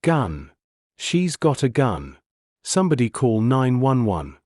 Gun. She's got a gun. Somebody call 911.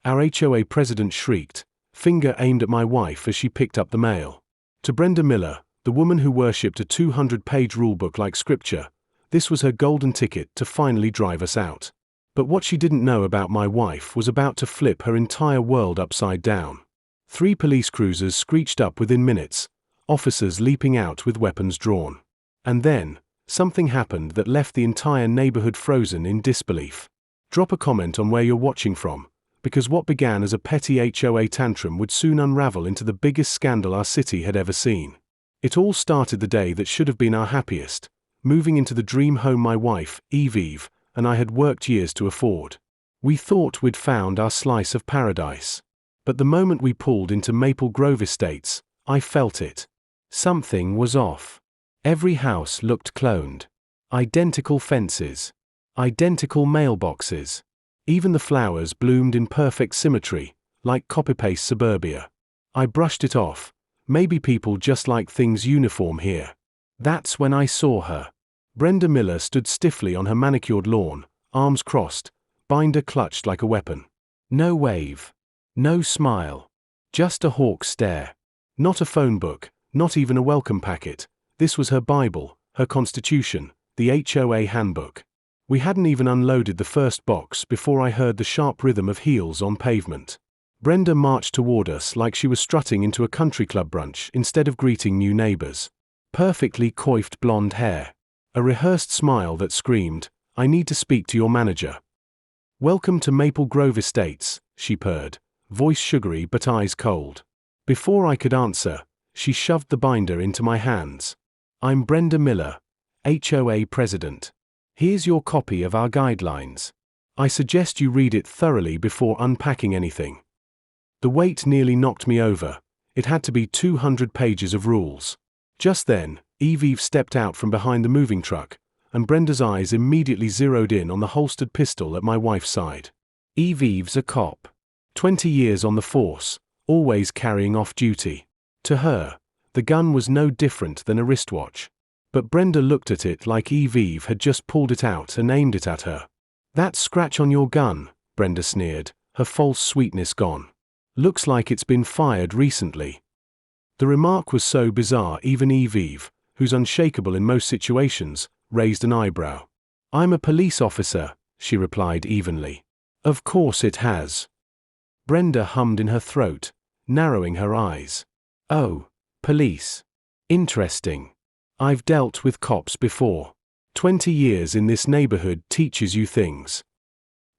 Our HOA president shrieked, finger aimed at my wife as she picked up the mail. To Brenda Miller, the woman who worshipped a 200-page rulebook like scripture, this was her golden ticket to finally drive us out. But what she didn't know about my wife was about to flip her entire world upside down. 3 police cruisers screeched up within minutes, officers leaping out with weapons drawn. And then, something happened that left the entire neighborhood frozen in disbelief. Drop a comment on where you're watching from, because what began as a petty HOA tantrum would soon unravel into the biggest scandal our city had ever seen. It all started the day that should have been our happiest, moving into the dream home my wife, Eve, and I had worked years to afford. We thought we'd found our slice of paradise. But the moment we pulled into Maple Grove Estates, I felt it. Something was off. Every house looked cloned. Identical fences. Identical mailboxes. Even the flowers bloomed in perfect symmetry, like copy-paste suburbia. I brushed it off. Maybe people just like things uniform here. That's when I saw her. Brenda Miller stood stiffly on her manicured lawn, arms crossed, binder clutched like a weapon. No wave. No smile. Just a hawk stare. Not a phone book, not even a welcome packet. This was her Bible, her Constitution, the HOA handbook. We hadn't even unloaded the first box before I heard the sharp rhythm of heels on pavement. Brenda marched toward us like she was strutting into a country club brunch instead of greeting new neighbors. Perfectly coiffed blonde hair. A rehearsed smile that screamed, "I need to speak to your manager." "Welcome to Maple Grove Estates," she purred, voice sugary but eyes cold. Before I could answer, she shoved the binder into my hands. "I'm Brenda Miller, HOA president. Here's your copy of our guidelines. I suggest you read it thoroughly before unpacking anything." The weight nearly knocked me over. It had to be 200 pages of rules. Just then, Eve stepped out from behind the moving truck, and Brenda's eyes immediately zeroed in on the holstered pistol at my wife's side. Eve's a cop. 20 years on the force, always carrying off duty. To her, the gun was no different than a wristwatch. But Brenda looked at it like Eve had just pulled it out and aimed it at her. "That scratch on your gun," Brenda sneered, her false sweetness gone. "Looks like it's been fired recently." The remark was so bizarre even Eve, who's unshakable in most situations, raised an eyebrow. "I'm a police officer," she replied evenly. "Of course it has." Brenda hummed in her throat, narrowing her eyes. "Oh, police. Interesting. I've dealt with cops before. 20 years in this neighborhood teaches you things."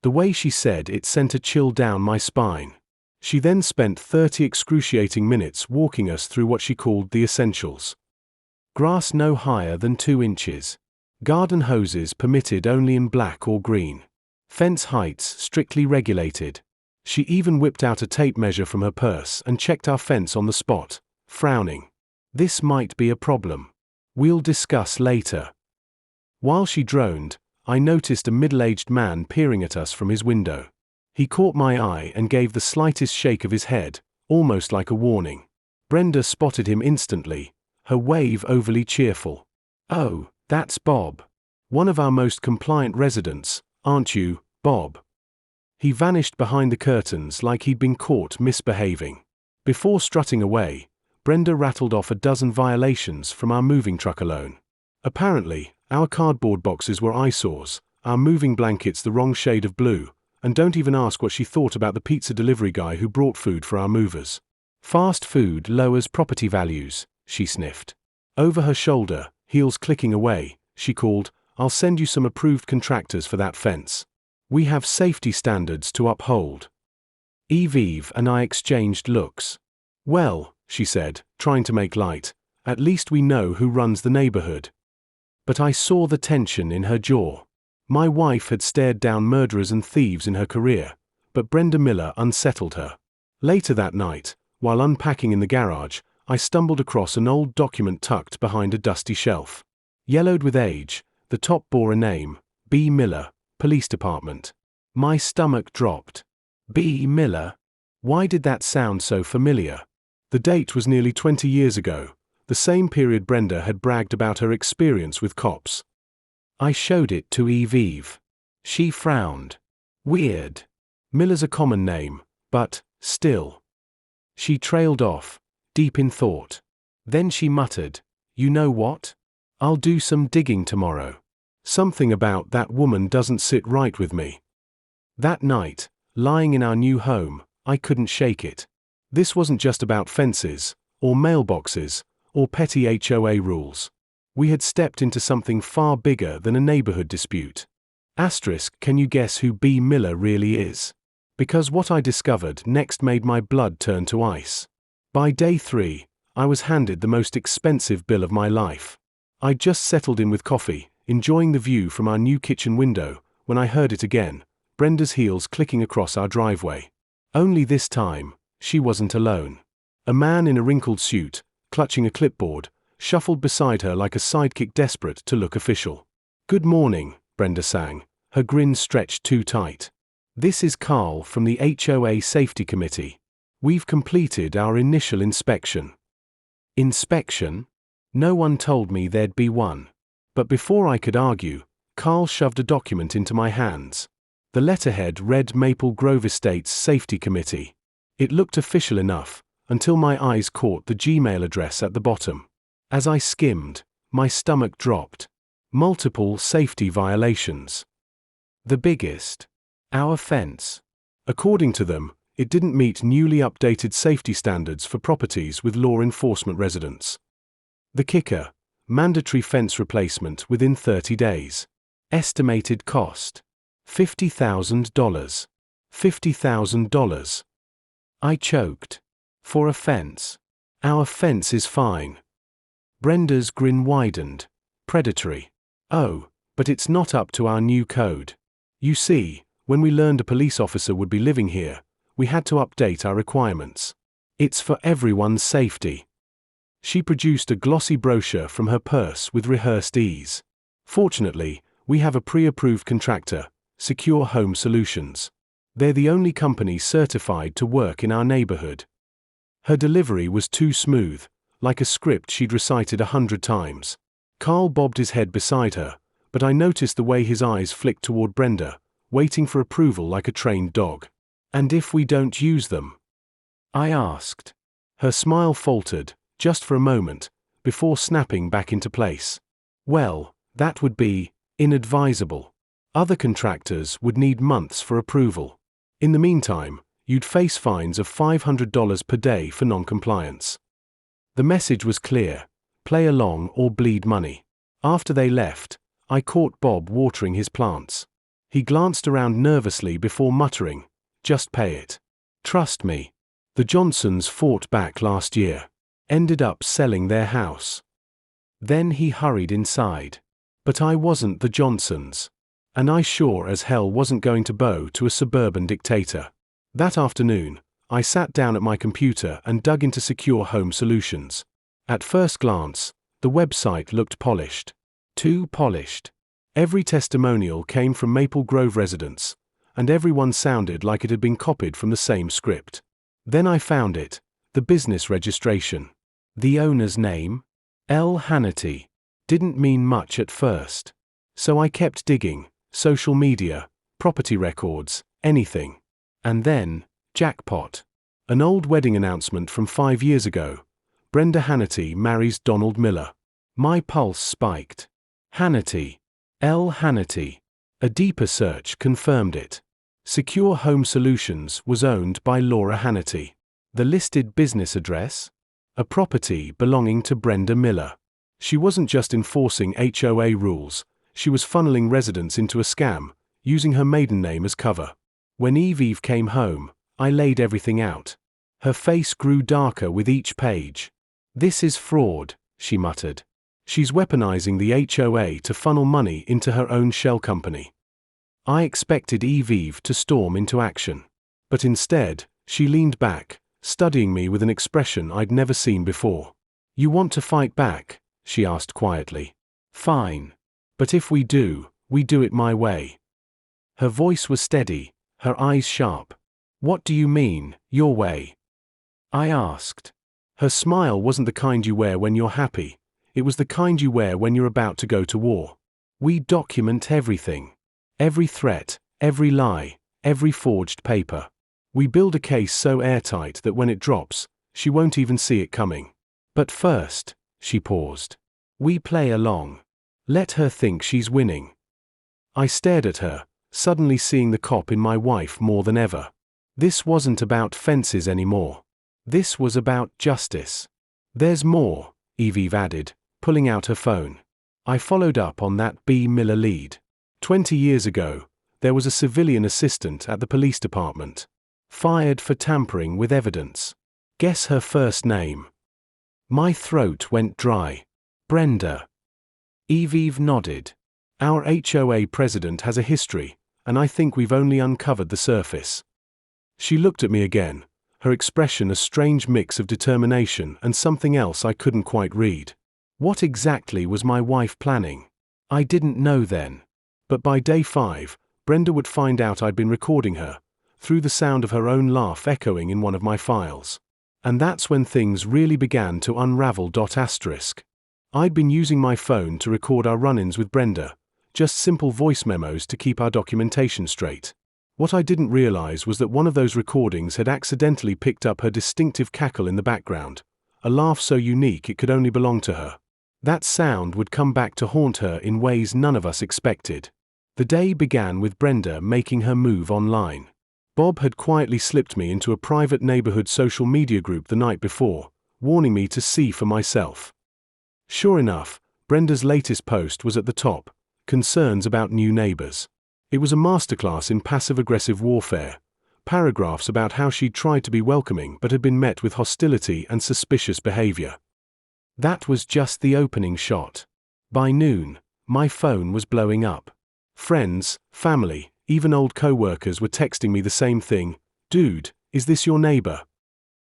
The way she said it sent a chill down my spine. She then spent 30 excruciating minutes walking us through what she called the essentials. Grass no higher than 2 inches. Garden hoses permitted only in black or green. Fence heights strictly regulated. She even whipped out a tape measure from her purse and checked our fence on the spot, frowning. "This might be a problem. We'll discuss later." While she droned, I noticed a middle-aged man peering at us from his window. He caught my eye and gave the slightest shake of his head, almost like a warning. Brenda spotted him instantly, her wave overly cheerful. "Oh, that's Bob. One of our most compliant residents, aren't you, Bob?" He vanished behind the curtains like he'd been caught misbehaving. Before strutting away, Brenda rattled off a dozen violations from our moving truck alone. Apparently, our cardboard boxes were eyesores, our moving blankets the wrong shade of blue, and don't even ask what she thought about the pizza delivery guy who brought food for our movers. "Fast food lowers property values," she sniffed. Over her shoulder, heels clicking away, she called, "I'll send you some approved contractors for that fence. We have safety standards to uphold." Eve and I exchanged looks. "Well," she said, trying to make light, "at least we know who runs the neighborhood." But I saw the tension in her jaw. My wife had stared down murderers and thieves in her career, but Brenda Miller unsettled her. Later that night, while unpacking in the garage, I stumbled across an old document tucked behind a dusty shelf. Yellowed with age, the top bore a name, B. Miller, Police Department. My stomach dropped. B. Miller? Why did that sound so familiar? The date was nearly 20 years ago, the same period Brenda had bragged about her experience with cops. I showed it to Eve. She frowned. Weird. Miller's a common name, but, still. She trailed off, deep in thought. Then she muttered, "You know what? I'll do some digging tomorrow. Something about that woman doesn't sit right with me." That night, lying in our new home, I couldn't shake it. This wasn't just about fences, or mailboxes, or petty HOA rules. We had stepped into something far bigger than a neighborhood dispute. Asterisk, can you guess who B. Miller really is? Because what I discovered next made my blood turn to ice. By day 3, I was handed the most expensive bill of my life. I'd just settled in with coffee, enjoying the view from our new kitchen window, when I heard it again, Brenda's heels clicking across our driveway. Only this time, she wasn't alone. A man in a wrinkled suit, clutching a clipboard, shuffled beside her like a sidekick desperate to look official. "Good morning," Brenda sang, her grin stretched too tight. "This is Carl from the HOA Safety Committee. We've completed our initial inspection." Inspection? No one told me there'd be one. But before I could argue, Carl shoved a document into my hands. The letterhead read Maple Grove Estates Safety Committee. It looked official enough, until my eyes caught the Gmail address at the bottom. As I skimmed, my stomach dropped. Multiple safety violations. The biggest. Our fence. According to them, it didn't meet newly updated safety standards for properties with law enforcement residents. The kicker, mandatory fence replacement within 30 days. Estimated cost, $50,000. $50,000. I choked. For a fence. Our fence is fine. Brenda's grin widened. Predatory. Oh, but it's not up to our new code. You see, when we learned a police officer would be living here, we had to update our requirements. It's for everyone's safety. She produced a glossy brochure from her purse with rehearsed ease. Fortunately, we have a pre-approved contractor, Secure Home Solutions. They're the only company certified to work in our neighborhood. Her delivery was too smooth, like a script she'd recited 100 times. Carl bobbed his head beside her, but I noticed the way his eyes flicked toward Brenda, waiting for approval like a trained dog. "And if we don't use them?" I asked. Her smile faltered, just for a moment, before snapping back into place. "Well, that would be inadvisable. Other contractors would need months for approval. In the meantime, you'd face fines of $500 per day for non-compliance." The message was clear: play along or bleed money. After they left, I caught Bob watering his plants. He glanced around nervously before muttering, "Just pay it. Trust me. The Johnsons fought back last year. Ended up selling their house." Then he hurried inside. But I wasn't the Johnsons. And I sure as hell wasn't going to bow to a suburban dictator. That afternoon, I sat down at my computer and dug into Secure Home Solutions. At first glance, the website looked polished. Too polished. Every testimonial came from Maple Grove residents, and everyone sounded like it had been copied from the same script. Then I found it, the business registration. The owner's name? L. Hannity. Didn't mean much at first. So I kept digging, social media, property records, anything. And then, jackpot. An old wedding announcement from 5 years ago. Brenda Hannity marries Donald Miller. My pulse spiked. Hannity. L. Hannity. A deeper search confirmed it. Secure Home Solutions was owned by Laura Hannity. The listed business address? A property belonging to Brenda Miller. She wasn't just enforcing HOA rules, she was funneling residents into a scam, using her maiden name as cover. When Eve came home, I laid everything out. Her face grew darker with each page. "This is fraud," she muttered. "She's weaponizing the HOA to funnel money into her own shell company." I expected Eve to storm into action. But instead, she leaned back, studying me with an expression I'd never seen before. "You want to fight back?" she asked quietly. "Fine. But if we do it my way." Her voice was steady, her eyes sharp. "What do you mean, your way?" I asked. Her smile wasn't the kind you wear when you're happy, it was the kind you wear when you're about to go to war. We document everything. Every threat, every lie, every forged paper. We build a case so airtight that when it drops, she won't even see it coming. But first, she paused. We play along. Let her think she's winning. I stared at her, suddenly seeing the cop in my wife more than ever. This wasn't about fences anymore. This was about justice. There's more, Eve added, pulling out her phone. I followed up on that B. Miller lead. 20 years ago, there was a civilian assistant at the police department. Fired for tampering with evidence. Guess her first name. My throat went dry. Brenda. Eve nodded. Our HOA president has a history, and I think we've only uncovered the surface. She looked at me again, her expression a strange mix of determination and something else I couldn't quite read. What exactly was my wife planning? I didn't know then. But by day 5, Brenda would find out I'd been recording her, through the sound of her own laugh echoing in one of my files. And that's when things really began to unravel. I'd been using my phone to record our run-ins with Brenda, just simple voice memos to keep our documentation straight. What I didn't realize was that one of those recordings had accidentally picked up her distinctive cackle in the background, a laugh so unique it could only belong to her. That sound would come back to haunt her in ways none of us expected. The day began with Brenda making her move online. Bob had quietly slipped me into a private neighborhood social media group the night before, warning me to see for myself. Sure enough, Brenda's latest post was at the top, concerns about new neighbors. It was a masterclass in passive-aggressive warfare, paragraphs about how she'd tried to be welcoming but had been met with hostility and suspicious behavior. That was just the opening shot. By noon, my phone was blowing up. Friends, family, even old co-workers were texting me the same thing. Dude, is this your neighbor?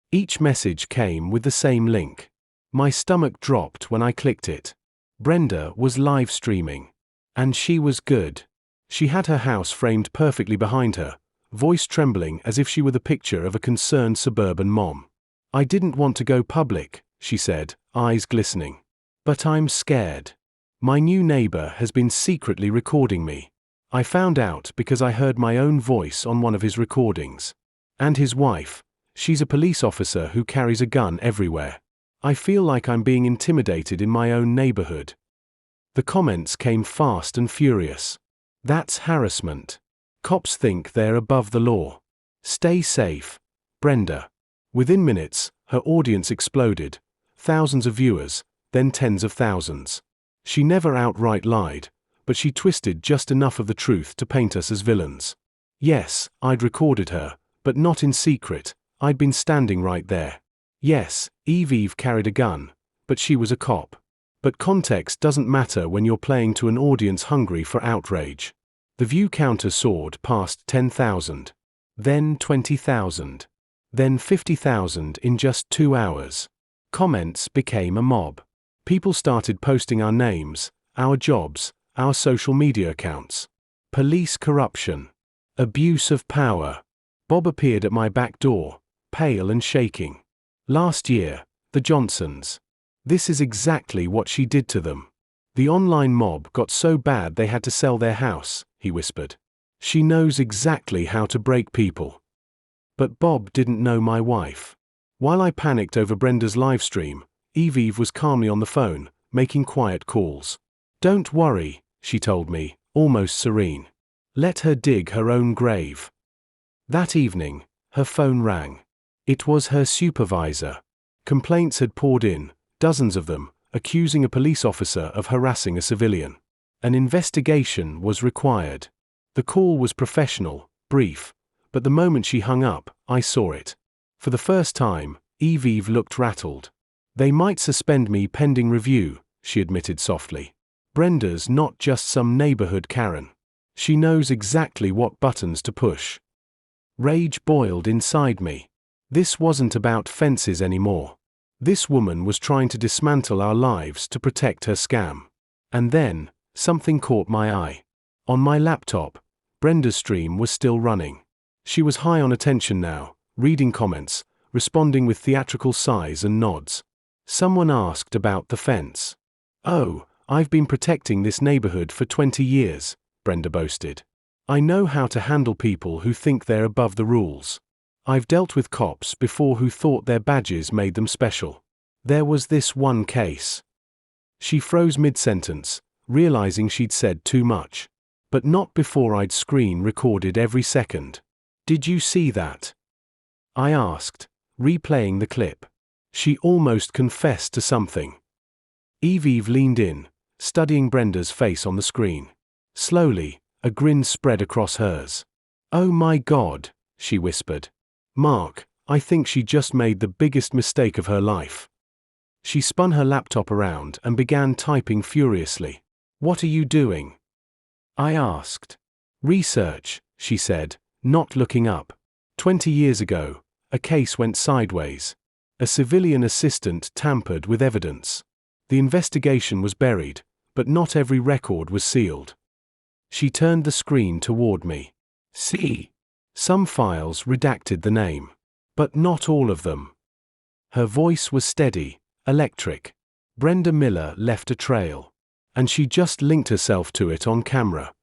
Each message came with the same link. My stomach dropped when I clicked it. Brenda was live streaming. And she was good. She had her house framed perfectly behind her, voice trembling as if she were the picture of a concerned suburban mom. I didn't want to go public, she said, eyes glistening. But I'm scared. My new neighbor has been secretly recording me. I found out because I heard my own voice on one of his recordings. And his wife, she's a police officer who carries a gun everywhere. I feel like I'm being intimidated in my own neighborhood. The comments came fast and furious. That's harassment. Cops think they're above the law. Stay safe, Brenda. Within minutes, her audience exploded. Thousands of viewers, then tens of thousands. She never outright lied, but she twisted just enough of the truth to paint us as villains. Yes, I'd recorded her, but not in secret. I'd been standing right there. Yes, Eve carried a gun, but she was a cop. But context doesn't matter when you're playing to an audience hungry for outrage. The view counter soared past 10,000. Then 20,000. Then 50,000 in just 2 hours. Comments became a mob. People started posting our names, our jobs, our social media accounts. Police corruption. Abuse of power. Bob appeared at my back door, pale and shaking. Last year, the Johnsons. This is exactly what she did to them. The online mob got so bad they had to sell their house, he whispered. She knows exactly how to break people. But Bob didn't know my wife. While I panicked over Brenda's livestream, Eve was calmly on the phone, making quiet calls. Don't worry, she told me, almost serene. Let her dig her own grave. That evening, her phone rang. It was her supervisor. Complaints had poured in, dozens of them, accusing a police officer of harassing a civilian. An investigation was required. The call was professional, brief, but the moment she hung up, I saw it. For the first time, Eve looked rattled. They might suspend me pending review, she admitted softly. Brenda's not just some neighborhood Karen. She knows exactly what buttons to push. Rage boiled inside me. This wasn't about fences anymore. This woman was trying to dismantle our lives to protect her scam. And then, something caught my eye. On my laptop, Brenda's stream was still running. She was high on attention now, reading comments, responding with theatrical sighs and nods. Someone asked about the fence. Oh, "I've been protecting this neighborhood for 20 years, Brenda boasted. "I know how to handle people who think they're above the rules. I've dealt with cops before who thought their badges made them special. There was this one case." She froze mid-sentence, realizing she'd said too much. But not before I'd screen recorded every second. "Did you see that?" I asked, replaying the clip. She almost confessed to something. Eve leaned in, studying Brenda's face on the screen. Slowly, a grin spread across hers. "Oh my God," she whispered. "Mark, I think she just made the biggest mistake of her life." She spun her laptop around and began typing furiously. "What are you doing?" I asked. "Research," she said, not looking up. 20 years ago, a case went sideways. A civilian assistant tampered with evidence. The investigation was buried, but not every record was sealed. She turned the screen toward me. "See? Some files redacted the name. But not all of them." Her voice was steady, electric. Brenda Miller left a trail. And she just linked herself to it on camera.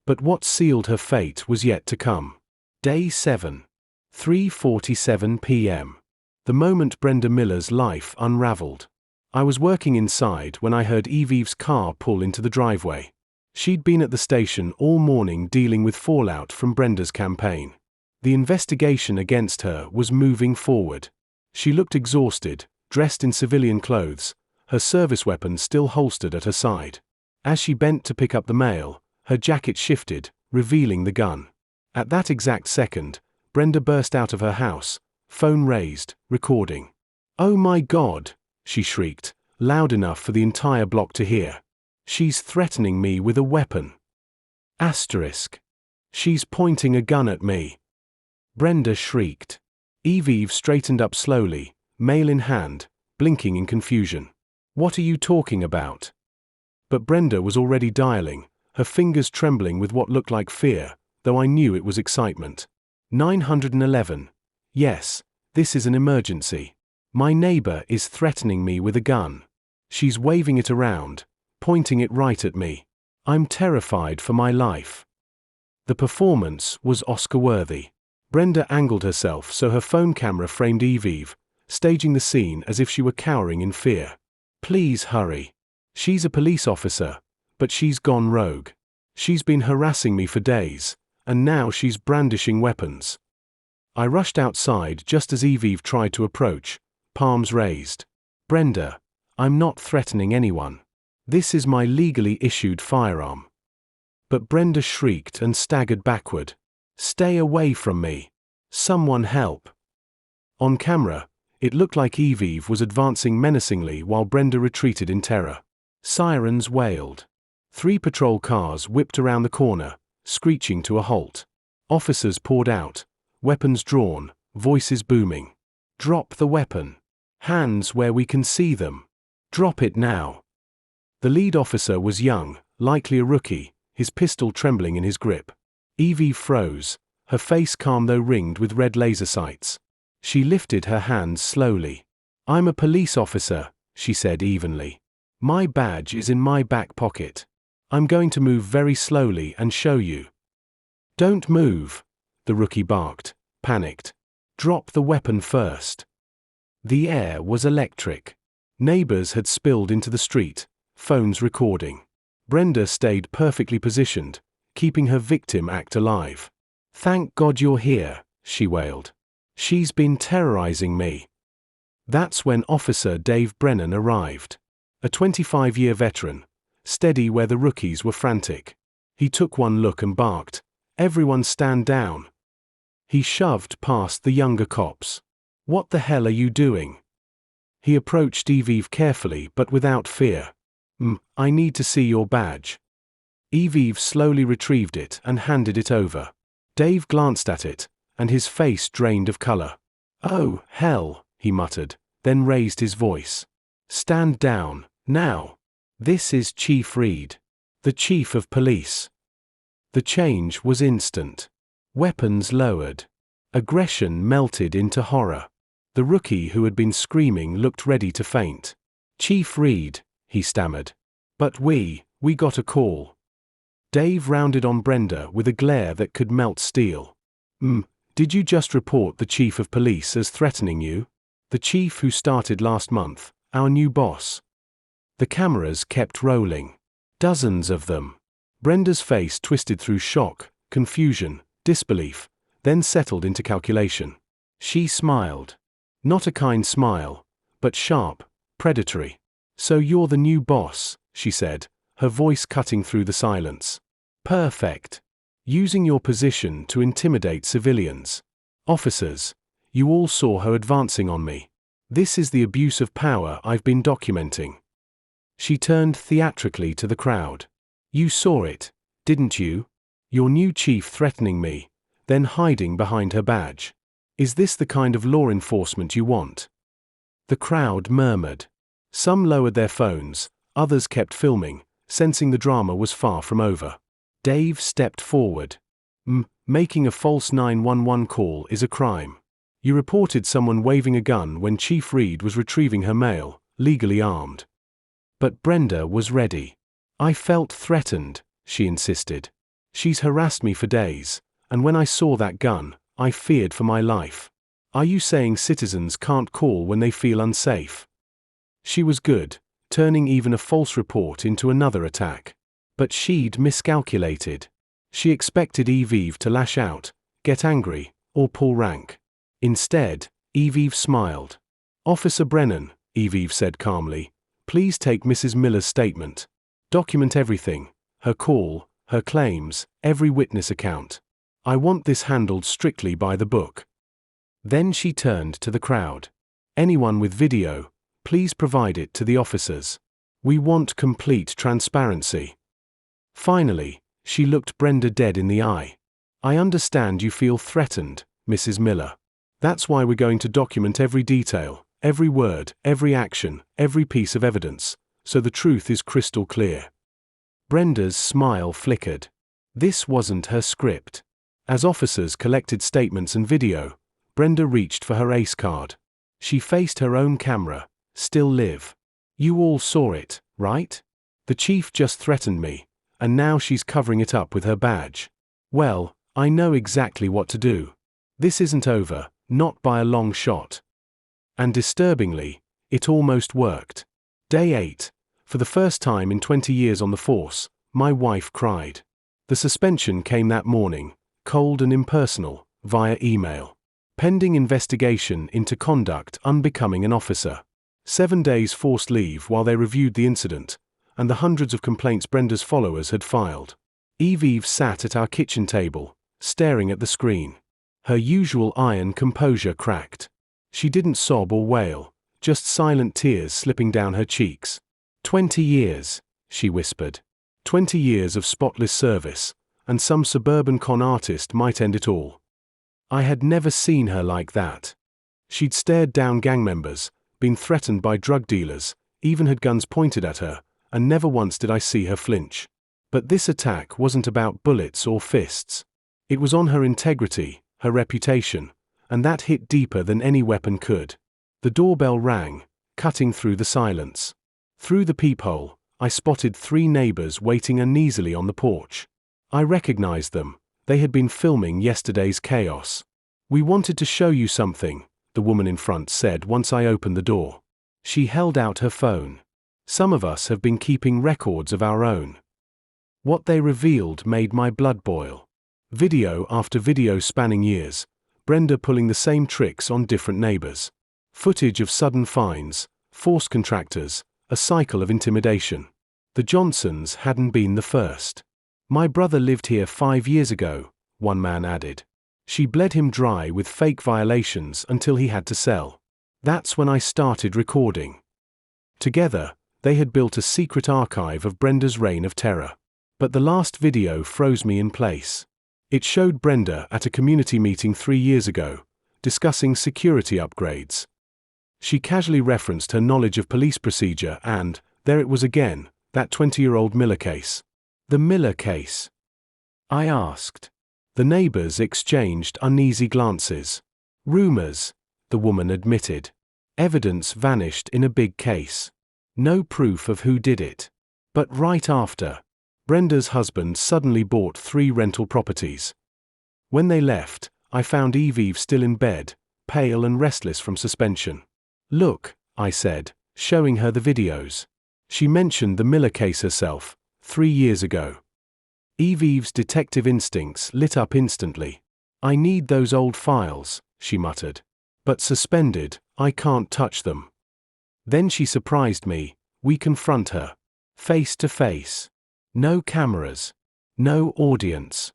But what sealed her fate was yet to come. Day 7. 3:47 p.m. The moment Brenda Miller's life unraveled. I was working inside when I heard Eve's car pull into the driveway. She'd been at the station all morning dealing with fallout from Brenda's campaign. The investigation against her was moving forward. She looked exhausted, dressed in civilian clothes, her service weapon still holstered at her side. As she bent to pick up the mail, her jacket shifted, revealing the gun. At that exact second, Brenda burst out of her house, phone raised, recording. "Oh my God," she shrieked, loud enough for the entire block to hear. "She's threatening me with a weapon. Asterisk. She's pointing a gun at me." Brenda shrieked. Eve straightened up slowly, mail in hand, blinking in confusion. "What are you talking about?" But Brenda was already dialing, her fingers trembling with what looked like fear, though I knew it was excitement. 911. "Yes, this is an emergency. My neighbor is threatening me with a gun. She's waving it around, pointing it right at me. I'm terrified for my life." The performance was Oscar-worthy. Brenda angled herself so her phone camera framed Eve, staging the scene as if she were cowering in fear. "Please hurry. She's a police officer, but she's gone rogue. She's been harassing me for days, and now she's brandishing weapons." I rushed outside just as Eve tried to approach, palms raised. "Brenda, I'm not threatening anyone. This is my legally issued firearm." But Brenda shrieked and staggered backward. "Stay away from me. Someone help." On camera, it looked like Eve was advancing menacingly while Brenda retreated in terror. Sirens wailed. 3 patrol cars whipped around the corner, screeching to a halt. Officers poured out, weapons drawn, voices booming. "Drop the weapon. Hands where we can see them. Drop it now." The lead officer was young, likely a rookie, his pistol trembling in his grip. Eve froze, her face calm though ringed with red laser sights. She lifted her hands slowly. "I'm a police officer," she said evenly. "My badge is in my back pocket. I'm going to move very slowly and show you." "Don't move," the rookie barked, panicked. "Drop the weapon first." The air was electric. Neighbors had spilled into the street, phones recording. Brenda stayed perfectly positioned, keeping her victim act alive. "Thank God you're here," she wailed. "She's been terrorizing me." That's when Officer Dave Brennan arrived. A 25-year veteran, steady where the rookies were frantic. He took one look and barked, "Everyone stand down." He shoved past the younger cops. "What the hell are you doing?" He approached Eve carefully but without fear. I need to see your badge." Eve slowly retrieved it and handed it over. Dave glanced at it, and his face drained of color. "Oh, hell," he muttered, then raised his voice. "Stand down, now. This is Chief Reed, the Chief of Police." The change was instant. Weapons lowered. Aggression melted into horror. The rookie who had been screaming looked ready to faint. "Chief Reed," he stammered. But we got a call. Dave rounded on Brenda with a glare that could melt steel. Did you just report the chief of police as threatening you? The chief who started last month, our new boss. The cameras kept rolling. Dozens of them. Brenda's face twisted through shock, confusion, disbelief, then settled into calculation. She smiled. Not a kind smile, but sharp, predatory. So you're the new boss, she said, her voice cutting through the silence. Perfect. Using your position to intimidate civilians. Officers, you all saw her advancing on me. This is the abuse of power I've been documenting. She turned theatrically to the crowd. You saw it, didn't you? Your new chief threatening me, then hiding behind her badge. Is this the kind of law enforcement you want? The crowd murmured. Some lowered their phones, others kept filming, sensing the drama was far from over. Dave stepped forward. Making a false 911 call is a crime. You reported someone waving a gun when Chief Reed was retrieving her mail, legally armed. But Brenda was ready. I felt threatened, she insisted. She's harassed me for days, and when I saw that gun, I feared for my life. Are you saying citizens can't call when they feel unsafe? She was good, turning even a false report into another attack. But she'd miscalculated. She expected Eve to lash out, get angry, or pull rank. Instead, Eve smiled. Officer Brennan, Eve said calmly, please take Mrs. Miller's statement. Document everything, her call, her claims, every witness account. I want this handled strictly by the book. Then she turned to the crowd. Anyone with video, please provide it to the officers. We want complete transparency. Finally, she looked Brenda dead in the eye. I understand you feel threatened, Mrs. Miller. That's why we're going to document every detail, every word, every action, every piece of evidence, so the truth is crystal clear. Brenda's smile flickered. This wasn't her script. As officers collected statements and video, Brenda reached for her ace card. She faced her own camera, still live. You all saw it, right? The chief just threatened me, and now she's covering it up with her badge. Well, I know exactly what to do. This isn't over, not by a long shot. And disturbingly, it almost worked. Day 8. For the first time in 20 years on the force, my wife cried. The suspension came that morning, cold and impersonal, via email. Pending investigation into conduct unbecoming an officer. 7 days forced leave while they reviewed the incident, and the hundreds of complaints Brenda's followers had filed. Eve sat at our kitchen table, staring at the screen. Her usual iron composure cracked. She didn't sob or wail, just silent tears slipping down her cheeks. 20 years, she whispered. 20 years of spotless service, and some suburban con artist might end it all. I had never seen her like that. She'd stared down gang members, been threatened by drug dealers, even had guns pointed at her, and never once did I see her flinch. But this attack wasn't about bullets or fists. It was on her integrity, her reputation, and that hit deeper than any weapon could. The doorbell rang, cutting through the silence. Through the peephole, I spotted 3 neighbors waiting uneasily on the porch. I recognized them. They had been filming yesterday's chaos. We wanted to show you something, the woman in front said once I opened the door. She held out her phone. Some of us have been keeping records of our own. What they revealed made my blood boil. Video after video spanning years, Brenda pulling the same tricks on different neighbors. Footage of sudden fines, forced contractors, a cycle of intimidation. The Johnsons hadn't been the first. My brother lived here 5 years ago, one man added. She bled him dry with fake violations until he had to sell. That's when I started recording. Together, they had built a secret archive of Brenda's reign of terror. But the last video froze me in place. It showed Brenda at a community meeting 3 years ago, discussing security upgrades. She casually referenced her knowledge of police procedure and, there it was again, that 20-year-old Miller case. The Miller case? I asked. The neighbors exchanged uneasy glances. Rumors, the woman admitted. Evidence vanished in a big case. No proof of who did it. But right after, Brenda's husband suddenly bought 3 rental properties. When they left, I found Eve still in bed, pale and restless from suspension. "Look," I said, showing her the videos. She mentioned the Miller case herself, 3 years ago. Eve's detective instincts lit up instantly. "I need those old files," she muttered. "But suspended, I can't touch them." Then she surprised me. We confront her. Face to face. No cameras. No audience.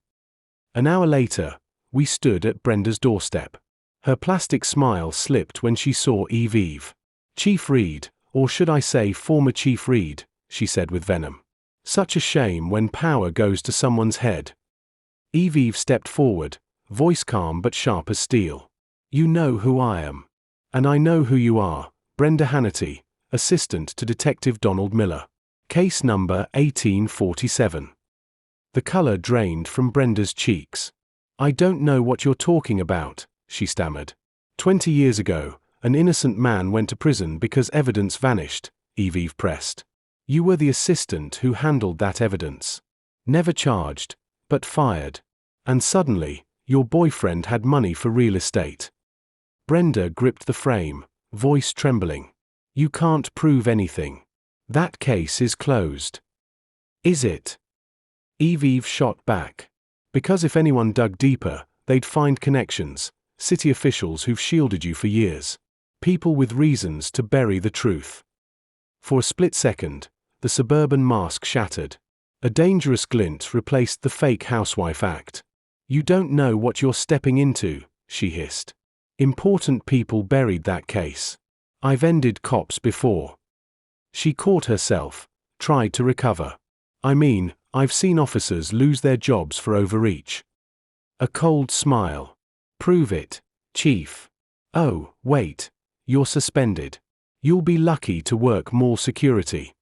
An hour later, we stood at Brenda's doorstep. Her plastic smile slipped when she saw Eve. "Chief Reed, or should I say former Chief Reed," she said with venom. "Such a shame when power goes to someone's head." Eve stepped forward, voice calm but sharp as steel. "You know who I am. And I know who you are, Brenda Hannity, assistant to Detective Donald Miller. Case number 1847. The color drained from Brenda's cheeks. "I don't know what you're talking about," she stammered. 20 years ago, an innocent man went to prison because evidence vanished," Eve pressed. "You were the assistant who handled that evidence. Never charged, but fired. And suddenly, your boyfriend had money for real estate." Brenda gripped the frame, voice trembling. "You can't prove anything. That case is closed." "Is it?" Eve shot back. "Because if anyone dug deeper, they'd find connections, city officials who've shielded you for years. People with reasons to bury the truth." For a split second, the suburban mask shattered. A dangerous glint replaced the fake housewife act. "You don't know what you're stepping into," she hissed. "Important people buried that case. I've ended cops before." She caught herself, tried to recover. "I mean, I've seen officers lose their jobs for overreach." A cold smile. "Prove it, Chief." "Oh, wait. You're suspended. You'll be lucky to work more security."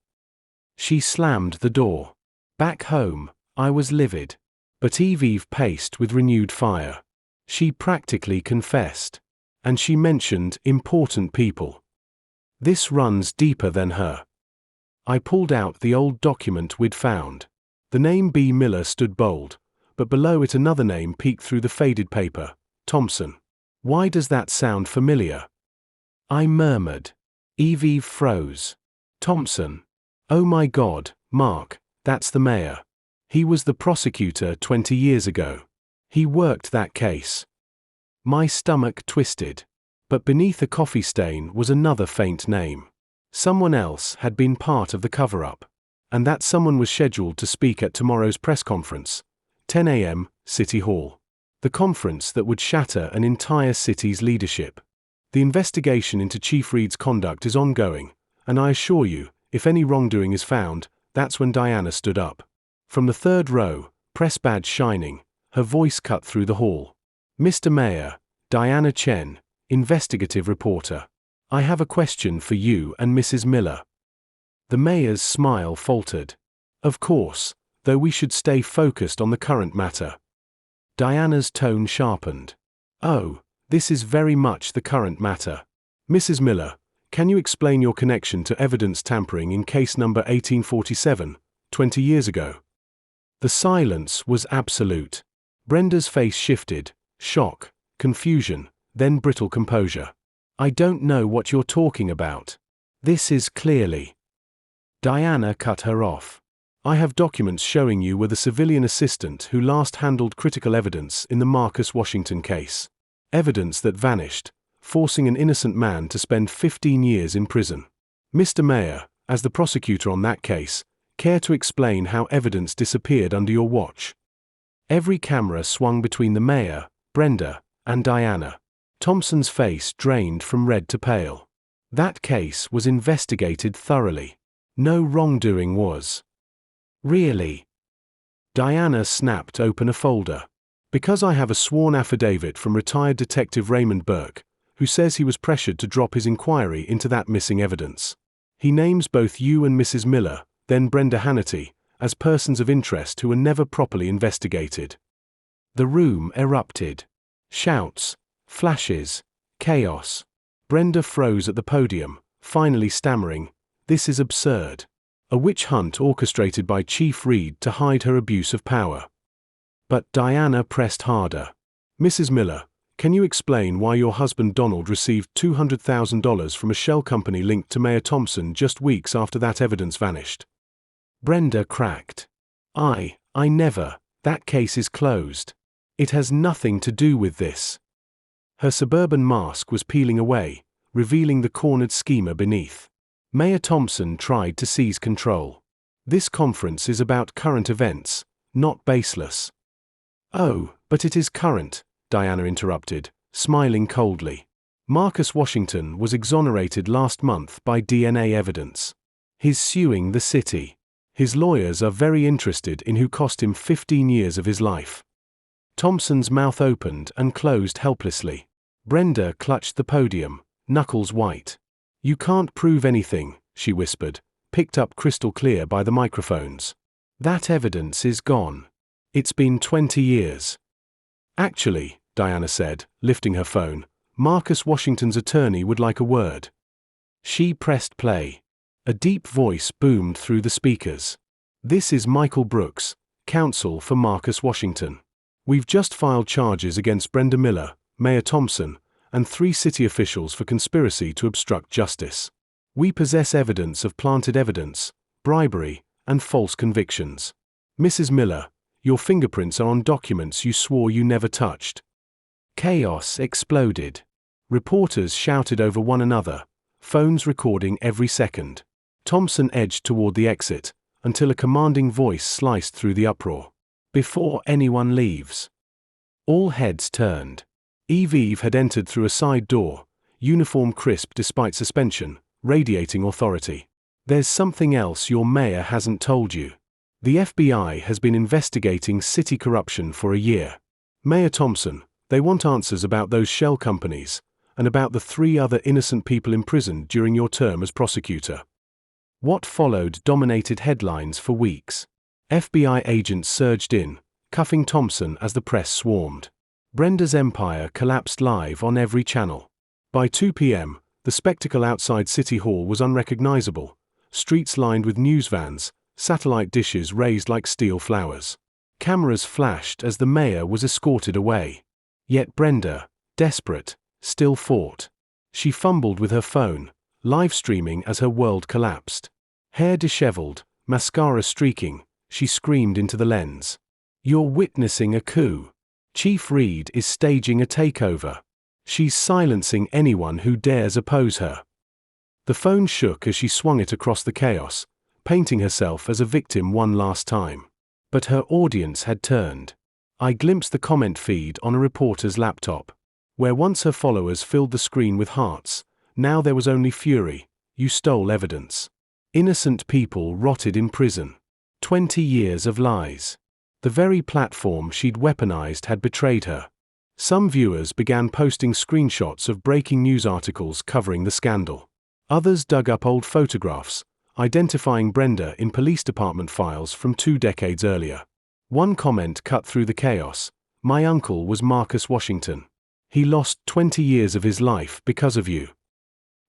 She slammed the door. Back home, I was livid. But Eve paced with renewed fire. She practically confessed. And she mentioned important people. This runs deeper than her. I pulled out the old document we'd found. The name B. Miller stood bold, but below it another name peeked through the faded paper: Thompson. "Why does that sound familiar?" I murmured. Eve froze. "Thompson. Oh my God, Mark, that's the mayor. He was the prosecutor 20 years ago. He worked that case." My stomach twisted. But beneath a coffee stain was another faint name. Someone else had been part of the cover-up. And that someone was scheduled to speak at tomorrow's press conference. 10 a.m., City Hall. The conference that would shatter an entire city's leadership. The investigation into Chief Reed's conduct is ongoing, and I assure you, if any wrongdoing is found, that's when Diana stood up. From the third row, press badge shining, her voice cut through the hall. "Mr. Mayor, Diana Chen, investigative reporter. I have a question for you and Mrs. Miller." The mayor's smile faltered. "Of course, though we should stay focused on the current matter." Diana's tone sharpened. "Oh, this is very much the current matter. Mrs. Miller, can you explain your connection to evidence tampering in case number 1847, 20 years ago?" The silence was absolute. Brenda's face shifted, shock, confusion, then brittle composure. "I don't know what you're talking about. This is clearly—" Diana cut her off. "I have documents showing you were the civilian assistant who last handled critical evidence in the Marcus Washington case. Evidence that vanished, forcing an innocent man to spend 15 years in prison. Mr. Mayor, as the prosecutor on that case, care to explain how evidence disappeared under your watch?" Every camera swung between the mayor, Brenda, and Diana. Thompson's face drained from red to pale. That case was investigated thoroughly. No wrongdoing was. "Really?" Diana snapped open a folder. "Because I have a sworn affidavit from retired Detective Raymond Burke, who says he was pressured to drop his inquiry into that missing evidence. He names both you and Mrs. Miller, then Brenda Hannity, as persons of interest who were never properly investigated." The room erupted. Shouts, flashes, chaos. Brenda froze at the podium, finally stammering, "This is absurd. A witch hunt orchestrated by Chief Reed to hide her abuse of power. But Diana pressed harder. Mrs. Miller, can you explain why your husband Donald received $200,000 from a shell company linked to Mayor Thompson just weeks after that evidence vanished? Brenda cracked. I never. That case is closed. It has nothing to do with this. Her suburban mask was peeling away, revealing the cornered schemer beneath. Mayor Thompson tried to seize control. This conference is about current events, not baseless. Oh, but it is current, Diana interrupted, smiling coldly. Marcus Washington was exonerated last month by DNA evidence. He's suing the city. His lawyers are very interested in who cost him 15 years of his life. Thompson's mouth opened and closed helplessly. Brenda clutched the podium, knuckles white. You can't prove anything, she whispered, picked up crystal clear by the microphones. That evidence is gone. It's been 20 years. Actually, Diana said, lifting her phone, Marcus Washington's attorney would like a word. She pressed play. A deep voice boomed through the speakers. This is Michael Brooks, counsel for Marcus Washington. We've just filed charges against Brenda Miller, Mayor Thompson, and 3 city officials for conspiracy to obstruct justice. We possess evidence of planted evidence, bribery, and false convictions. Mrs. Miller, your fingerprints are on documents you swore you never touched. Chaos exploded. Reporters shouted over one another, phones recording every second. Thompson edged toward the exit, until a commanding voice sliced through the uproar. Before anyone leaves. All heads turned. Eve had entered through a side door, uniform crisp despite suspension, radiating authority. There's something else your mayor hasn't told you. The FBI has been investigating city corruption for a year. Mayor Thompson, they want answers about those shell companies, and about the 3 other innocent people imprisoned during your term as prosecutor. What followed dominated headlines for weeks. FBI agents surged in, cuffing Thompson as the press swarmed. Brenda's empire collapsed live on every channel. By 2 p.m., the spectacle outside City Hall was unrecognizable, streets lined with news vans, satellite dishes raised like steel flowers. Cameras flashed as the mayor was escorted away. Yet Brenda, desperate, still fought. She fumbled with her phone, live streaming as her world collapsed. Hair disheveled, mascara streaking, she screamed into the lens. You're witnessing a coup. Chief Reed is staging a takeover. She's silencing anyone who dares oppose her. The phone shook as she swung it across the chaos, painting herself as a victim one last time. But her audience had turned. I glimpsed the comment feed on a reporter's laptop. Where once her followers filled the screen with hearts, now there was only fury. You stole evidence. Innocent people rotted in prison. 20 years of lies. The very platform she'd weaponized had betrayed her. Some viewers began posting screenshots of breaking news articles covering the scandal. Others dug up old photographs, identifying Brenda in police department files from 2 decades earlier. One comment cut through the chaos. My uncle was Marcus Washington. He lost 20 years of his life because of you.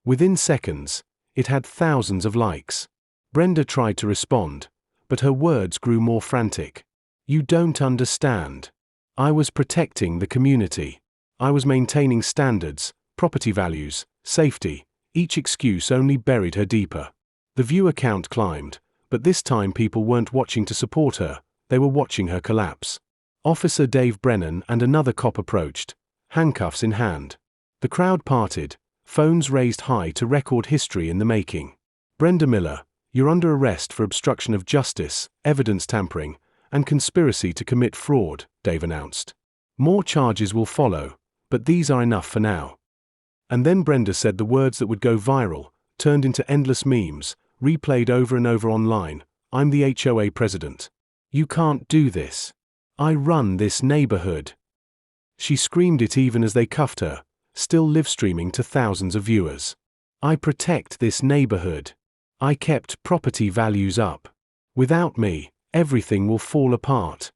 Within seconds, it had thousands of likes. Brenda tried to respond, but her words grew more frantic. You don't understand. I was protecting the community. I was maintaining standards, property values, safety. Each excuse only buried her deeper. The viewer count climbed, but this time people weren't watching to support her, they were watching her collapse. Officer Dave Brennan and another cop approached, handcuffs in hand. The crowd parted, phones raised high to record history in the making. Brenda Miller, you're under arrest for obstruction of justice, evidence tampering, and conspiracy to commit fraud, Dave announced. More charges will follow, but these are enough for now. And then Brenda said the words that would go viral, turned into endless memes, replayed over and over online. I'm the HOA president. You can't do this. I run this neighborhood. She screamed it even as they cuffed her, still live streaming to thousands of viewers. I protect this neighborhood. I kept property values up. Without me, everything will fall apart.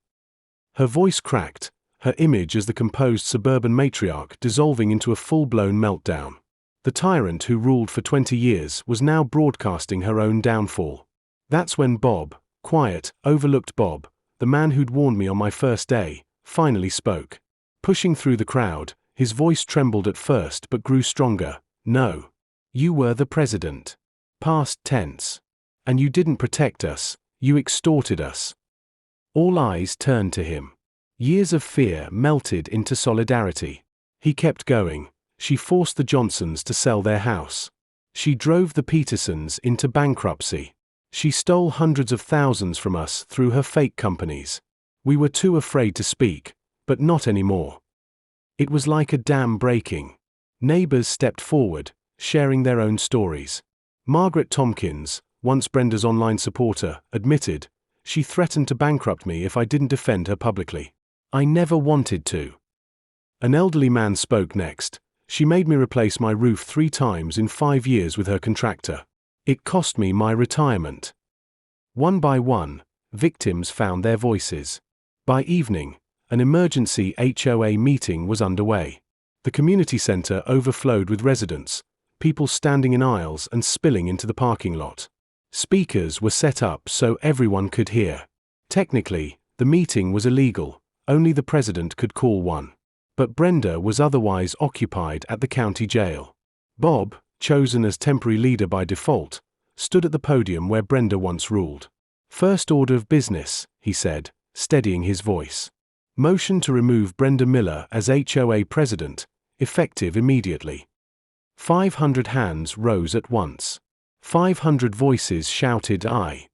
Her voice cracked, her image as the composed suburban matriarch dissolving into a full-blown meltdown. The tyrant who ruled for 20 years was now broadcasting her own downfall. That's when Bob, quiet, overlooked Bob, the man who'd warned me on my first day, finally spoke. Pushing through the crowd, his voice trembled at first but grew stronger. No. You were the president. Past tense. And you didn't protect us, you extorted us. All eyes turned to him. Years of fear melted into solidarity. He kept going. She forced the Johnsons to sell their house. She drove the Petersons into bankruptcy. She stole hundreds of thousands from us through her fake companies. We were too afraid to speak, but not anymore. It was like a dam breaking. Neighbors stepped forward, sharing their own stories. Margaret Tompkins, once Brenda's online supporter, admitted, "She threatened to bankrupt me if I didn't defend her publicly. I never wanted to." An elderly man spoke next. "She made me replace my roof 3 times in 5 years with her contractor. It cost me my retirement." One by one, victims found their voices. By evening, an emergency HOA meeting was underway. The community center overflowed with residents, people standing in aisles and spilling into the parking lot. Speakers were set up so everyone could hear. Technically, the meeting was illegal, only the president could call one. But Brenda was otherwise occupied at the county jail. Bob, chosen as temporary leader by default, stood at the podium where Brenda once ruled. "First order of business," he said, steadying his voice. "Motion to remove Brenda Miller as HOA president, effective immediately." 500 hands rose at once. 500 voices shouted aye.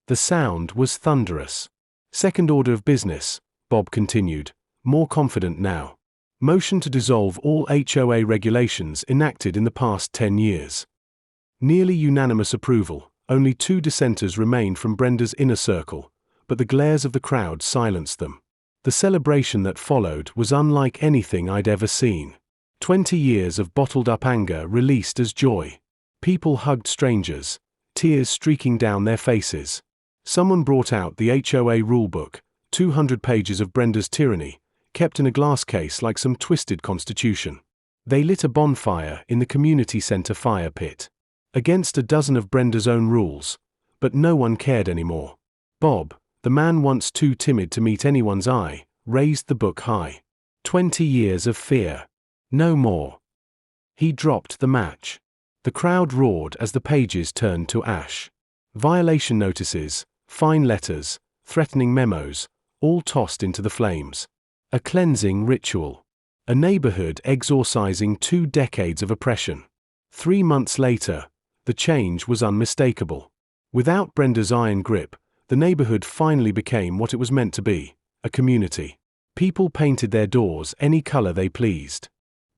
The sound was thunderous. "Second order of business," Bob continued, more confident now. "Motion to dissolve all HOA regulations enacted in the past 10 years." Nearly unanimous approval. Only 2 dissenters remained from Brenda's inner circle, but the glares of the crowd silenced them. The celebration that followed was unlike anything I'd ever seen. 20 years of bottled-up anger released as joy. People hugged strangers, tears streaking down their faces. Someone brought out the HOA rulebook, 200 pages of Brenda's tyranny, kept in a glass case like some twisted constitution. They lit a bonfire in the community center fire pit. Against a dozen of Brenda's own rules, but no one cared anymore. Bob, the man once too timid to meet anyone's eye, raised the book high. 20 years of fear. No more. He dropped the match. The crowd roared as the pages turned to ash. Violation notices, fine letters, threatening memos, all tossed into the flames. A cleansing ritual. A neighborhood exorcising 2 decades of oppression. 3 months later, the change was unmistakable. Without Brenda's iron grip, the neighborhood finally became what it was meant to be, a community. People painted their doors any color they pleased.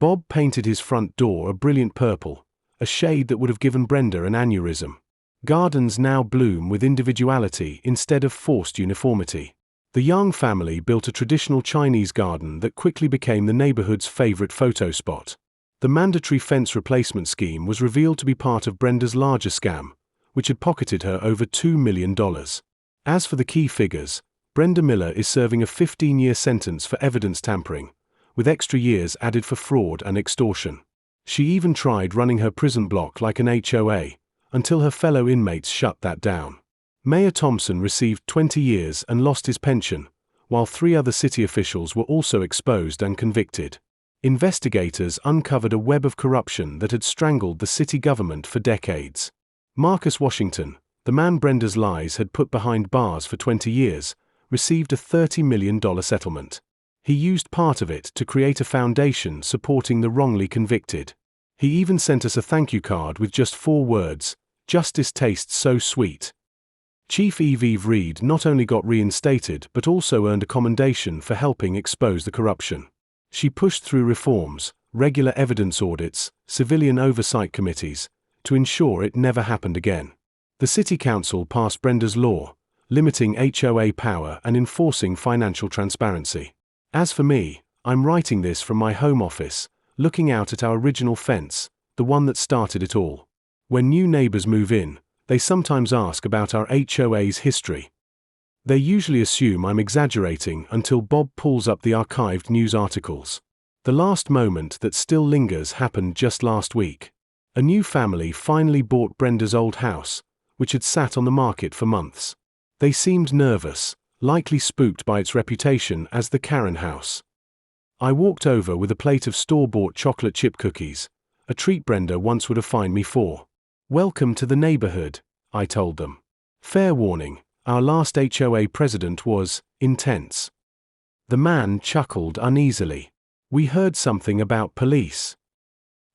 Bob painted his front door a brilliant purple, a shade that would have given Brenda an aneurysm. Gardens now bloom with individuality instead of forced uniformity. The Young family built a traditional Chinese garden that quickly became the neighborhood's favorite photo spot. The mandatory fence replacement scheme was revealed to be part of Brenda's larger scam, which had pocketed her over $2 million. As for the key figures, Brenda Miller is serving a 15-year sentence for evidence tampering, with extra years added for fraud and extortion. She even tried running her prison block like an HOA, until her fellow inmates shut that down. Mayor Thompson received 20 years and lost his pension, while 3 other city officials were also exposed and convicted. Investigators uncovered a web of corruption that had strangled the city government for decades. Marcus Washington, the man Brenda's lies had put behind bars for 20 years, received a $30 million settlement. He used part of it to create a foundation supporting the wrongly convicted. He even sent us a thank you card with just 4 words, "Justice tastes so sweet." Chief Yves Reed not only got reinstated but also earned a commendation for helping expose the corruption. She pushed through reforms, regular evidence audits, civilian oversight committees, to ensure it never happened again. The City Council passed Brenda's law, limiting HOA power and enforcing financial transparency. As for me, I'm writing this from my home office, looking out at our original fence, the one that started it all. When new neighbors move in, they sometimes ask about our HOA's history. They usually assume I'm exaggerating until Bob pulls up the archived news articles. The last moment that still lingers happened just last week. A new family finally bought Brenda's old house, which had sat on the market for months. They seemed nervous, likely spooked by its reputation as the Karen house. I walked over with a plate of store-bought chocolate chip cookies, a treat Brenda once would have fined me for. "Welcome to the neighborhood," I told them. Fair warning, our last HOA president was intense. The man chuckled uneasily. "We heard something about police."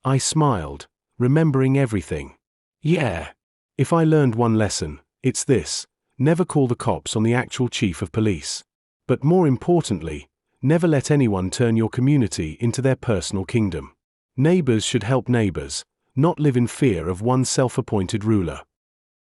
I smiled, remembering everything. "Yeah. If I learned one lesson, it's this: never call the cops on the actual chief of police. But more importantly, never let anyone turn your community into their personal kingdom. Neighbors should help neighbors, not live in fear of one self-appointed ruler."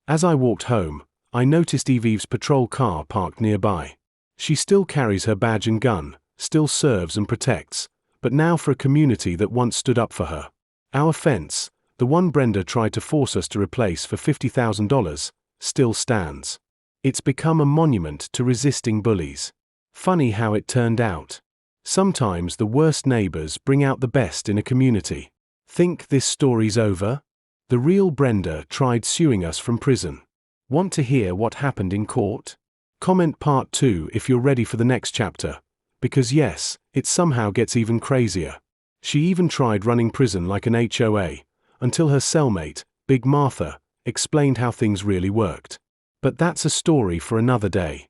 As I walked home, I noticed Eve's patrol car parked nearby. She still carries her badge and gun, still serves and protects, but now for a community that once stood up for her. Our fence, the one Brenda tried to force us to replace for $50,000, still stands. It's become a monument to resisting bullies. Funny how it turned out. Sometimes the worst neighbors bring out the best in a community. Think this story's over? The real Brenda tried suing us from prison. Want to hear what happened in court? Comment part 2 if you're ready for the next chapter. Because yes, it somehow gets even crazier. She even tried running prison like an HOA, until her cellmate, Big Martha, explained how things really worked. But that's a story for another day.